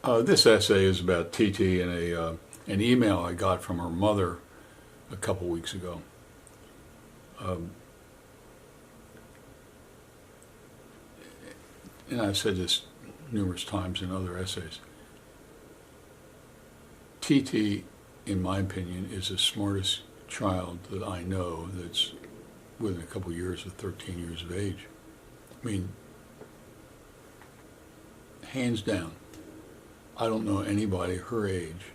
This essay is about TT and an email I got from her mother a couple weeks ago. Um, and I've said this numerous times in other essays. TT, in my opinion, is the smartest child that I know that's within a couple years of 13 years of age. I mean, hands down, I don't know anybody her age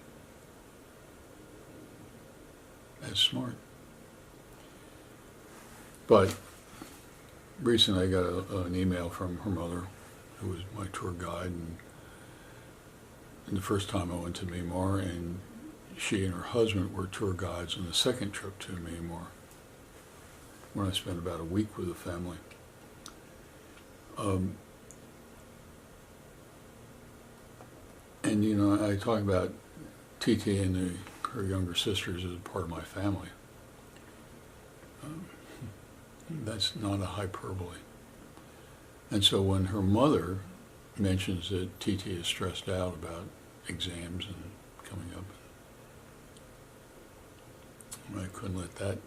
as smart. But recently I got an email from her mother, who was my tour guide, and the first time I went to Myanmar, and she and her husband were tour guides on the second trip to Myanmar, when I spent about a week with the family. And you know, I talk about TT and her younger sisters as a part of my family. That's not a hyperbole. And so when her mother mentions that TT is stressed out about exams and coming up, I couldn't let that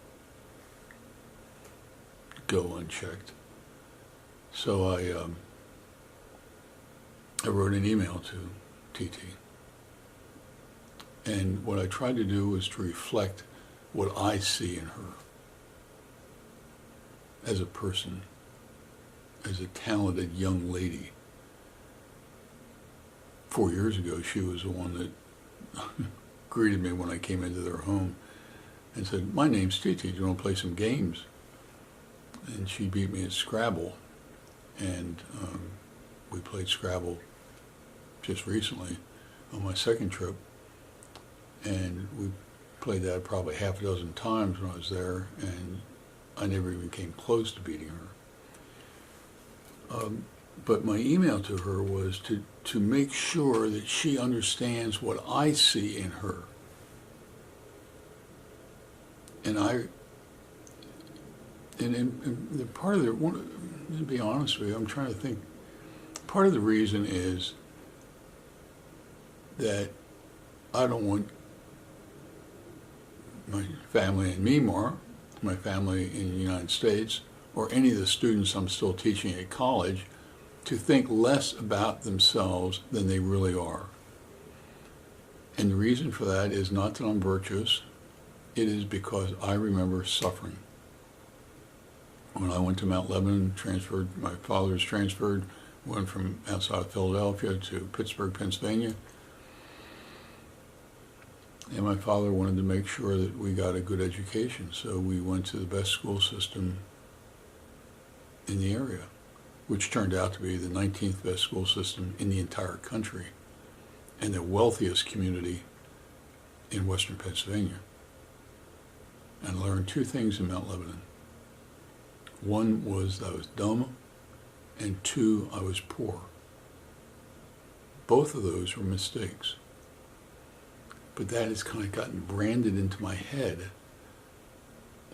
go unchecked. So I wrote an email to TT. And what I tried to do was to reflect what I see in her as a person, as a talented young lady. 4 years ago, she was the one that greeted me when I came into their home and said, "My name's TT, do you want to play some games?" And she beat me at Scrabble, and we played Scrabble just recently on my second trip, and we played that probably half a dozen times when I was there, and I never even came close to beating her. But my email to her was to make sure that she understands what I see in her. And the part of the, to be honest with you, I'm trying to think, part of the reason is that I don't want my family in Myanmar, my family in the United States, or any of the students I'm still teaching at college to think less about themselves than they really are. And the reason for that is not that I'm virtuous, it is because I remember suffering. When I went to Mount Lebanon, transferred, my father was transferred, went from outside of Philadelphia to Pittsburgh, Pennsylvania. And my father wanted to make sure that we got a good education, so we went to the best school system in the area, which turned out to be the 19th best school system in the entire country and the wealthiest community in western Pennsylvania. And I learned two things in Mount Lebanon. One was that I was dumb, and two, I was poor. Both of those were mistakes. But that has kind of gotten branded into my head,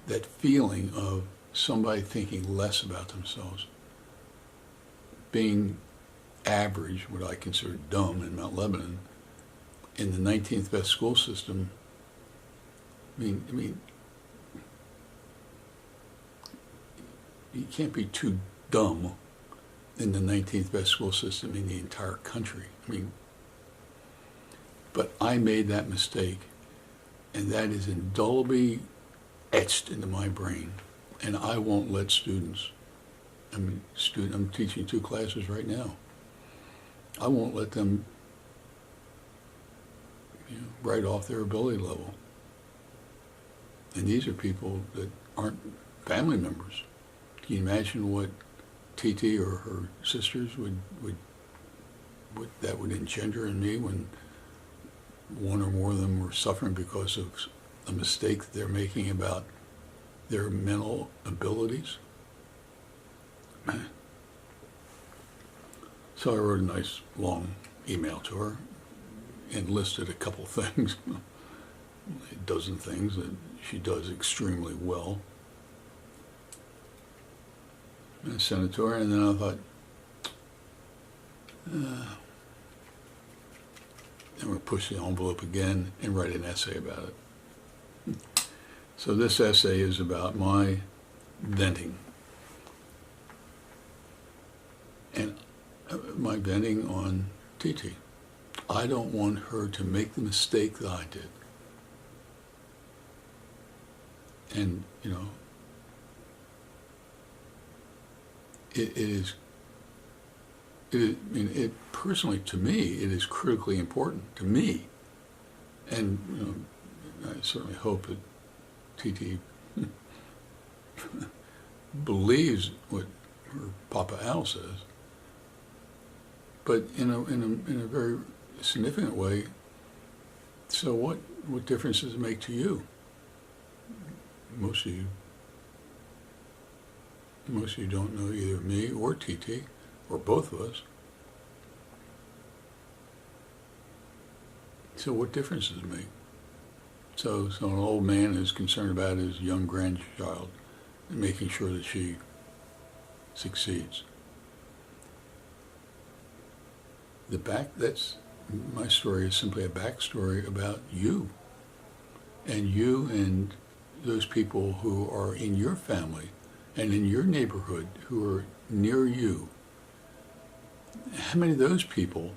that feeling of somebody thinking less about themselves. Being average, what I consider dumb in Mount Lebanon, in the 19th best school system, I mean, you can't be too dumb in the 19th best school system in the entire country. But I made that mistake, and that is indelibly etched into my brain, and I won't let students, I'm teaching 2 classes right now, I won't let them write off their ability level. And these are people that aren't family members. Can you imagine what TT or her sisters would engender in me when one or more of them were suffering because of a mistake that they're making about their mental abilities? So I wrote a nice long email to her and listed a couple things, a dozen things that she does extremely well. And I sent it to her, and then I thought, I'm going to push the envelope again and write an essay about it. So this essay is about my venting. And my venting on TT. I don't want her to make the mistake that I did. And, you know, personally, to me, it is critically important to me. And, you know, I certainly hope that TT believes what her Papa Al says. But in a very significant way, so what difference does it make to you? Most of you don't know either me or TT, or both of us. So what difference does it make? So an old man is concerned about his young grandchild and making sure that she succeeds. That's my story is simply a backstory about you and those people who are in your family and in your neighborhood who are near you. How many of those people,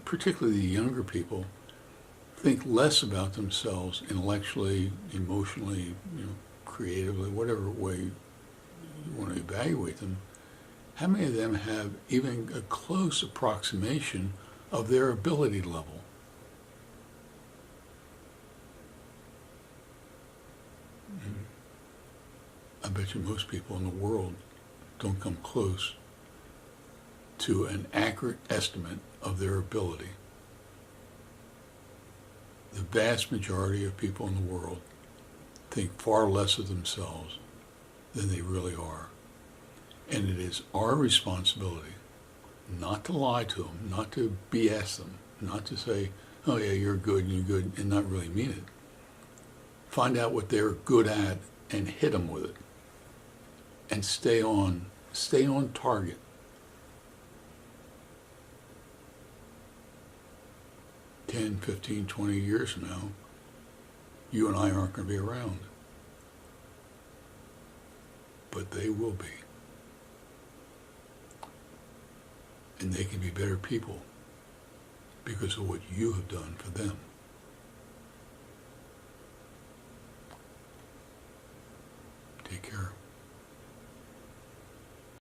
particularly the younger people, think less about themselves intellectually, emotionally, you know, creatively, whatever way you want to evaluate them? How many of them have even a close approximation of their ability level? I bet you most people in the world don't come close to an accurate estimate of their ability. The vast majority of people in the world think far less of themselves than they really are. And it is our responsibility not to lie to them, not to BS them, not to say, oh yeah, you're good, and not really mean it. Find out what they're good at and hit them with it. And stay on target. "10, 15, 20 years from now, you and I aren't going to be around. But they will be. And they can be better people because of what you have done for them.